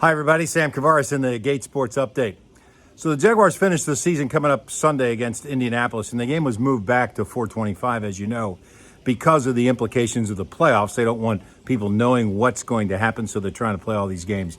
Hi, everybody. Sam Kavaris in the Gate Sports Update. So the Jaguars finished the season coming up Sunday against Indianapolis, and the game was moved back to 4:25, as you know, because of the implications of the playoffs. They don't want people knowing what's going to happen, so they're trying to play all these games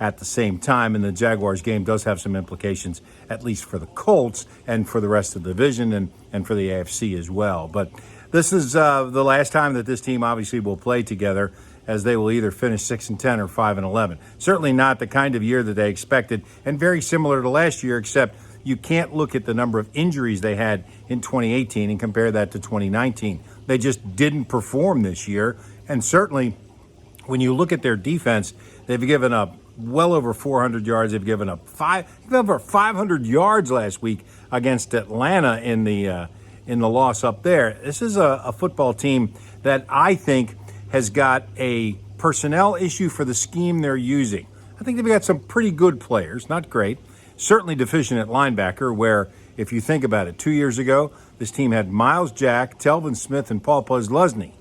at the same time. And the Jaguars game does have some implications, at least for the Colts and for the rest of the division and for the AFC as well. But this is the last time that this team obviously will play together, as they will either finish 6-10 or 5-11. Certainly not the kind of year that they expected, and very similar to last year, except you can't look at the number of injuries they had in 2018 and compare that to 2019. They just didn't perform this year, and certainly when you look at their defense, they've given up well over 400 yards. They've given up over 500 yards last week against Atlanta in the loss up there. This is a football team that I think has got a personnel issue for the scheme they're using. I think they've got some pretty good players, not great. Certainly deficient at linebacker, where if you think about it, 2 years ago, this team had Miles Jack, Telvin Smith, and Paul Posluszny.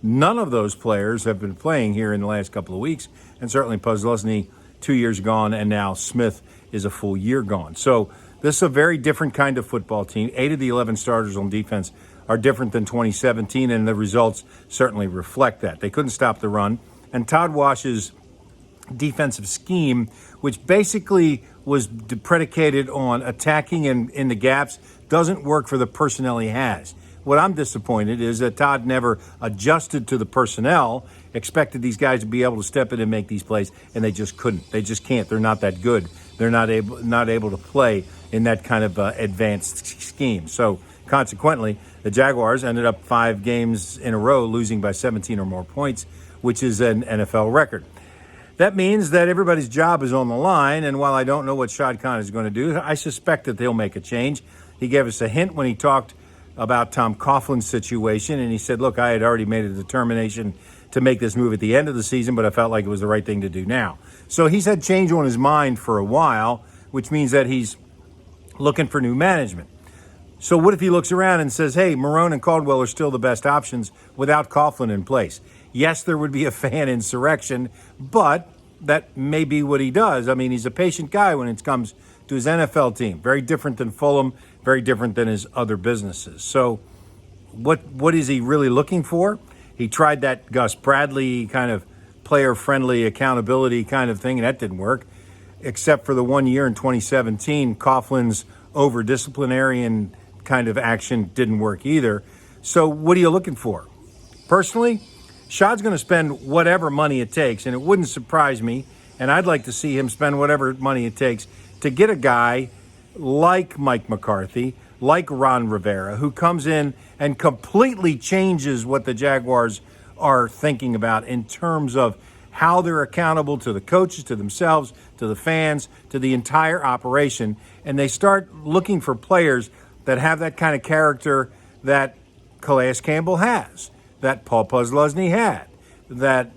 None of those players have been playing here in the last couple of weeks, and certainly Posluszny 2 years gone, and now Smith is a full year gone. So this is a very different kind of football team. 8 of the 11 starters on defense are different than 2017, and the results certainly reflect that. They couldn't stop the run, and Todd Wash's defensive scheme, which basically was predicated on attacking in the gaps, doesn't work for the personnel he has. What I'm disappointed is that Todd never adjusted to the personnel, expected these guys to be able to step in and make these plays, and they just couldn't. They just can't. They're not that good. They're not able to play in that kind of advanced scheme. So consequently, the Jaguars ended up 5 games in a row losing by 17 or more points, which is an NFL record. That means that everybody's job is on the line, and while I don't know what Shad Khan is going to do, I suspect that they'll make a change. He gave us a hint when he talked about Tom Coughlin's situation, and he said, look, I had already made a determination to make this move at the end of the season, but I felt like it was the right thing to do now. So he's had change on his mind for a while, which means that he's looking for new management. So what if he looks around and says, hey, Marrone and Caldwell are still the best options without Coughlin in place? Yes, there would be a fan insurrection, but that may be what he does. I mean, he's a patient guy when it comes to his NFL team. Very different than Fulham, very different than his other businesses. So what is he really looking for? He tried that Gus Bradley kind of player-friendly accountability kind of thing, and that didn't work, except for the 1 year in 2017. Coughlin's over-disciplinarian kind of action didn't work either. So what are you looking for? Personally, Shad's going to spend whatever money it takes, and it wouldn't surprise me, and I'd like to see him spend whatever money it takes to get a guy like Mike McCarthy, like Ron Rivera, who comes in and completely changes what the Jaguars are thinking about in terms of how they're accountable to the coaches, to themselves, to the fans, to the entire operation. And they start looking for players that have that kind of character that Calais Campbell has, that Paul Posluszny had, that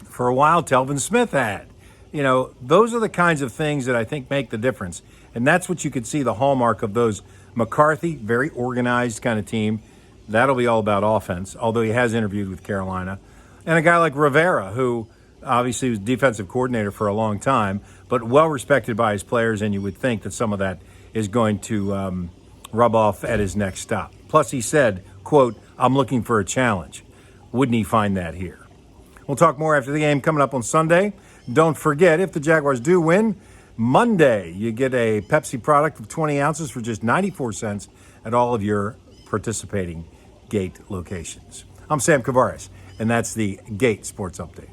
for a while Telvin Smith had. You know, those are the kinds of things that I think make the difference. And that's what you could see the hallmark of those. McCarthy, very organized kind of team. That'll be all about offense, although he has interviewed with Carolina. And a guy like Rivera, who obviously was defensive coordinator for a long time, but well-respected by his players, and you would think that some of that is going to rub off at his next stop. Plus, he said, quote, I'm looking for a challenge. Wouldn't he find that here? We'll talk more after the game coming up on Sunday. Don't forget, if the Jaguars do win, Monday, you get a Pepsi product of 20 ounces for just 94 cents at all of your participating Gate locations. I'm Sam Kavaris, and that's the Gate Sports Update.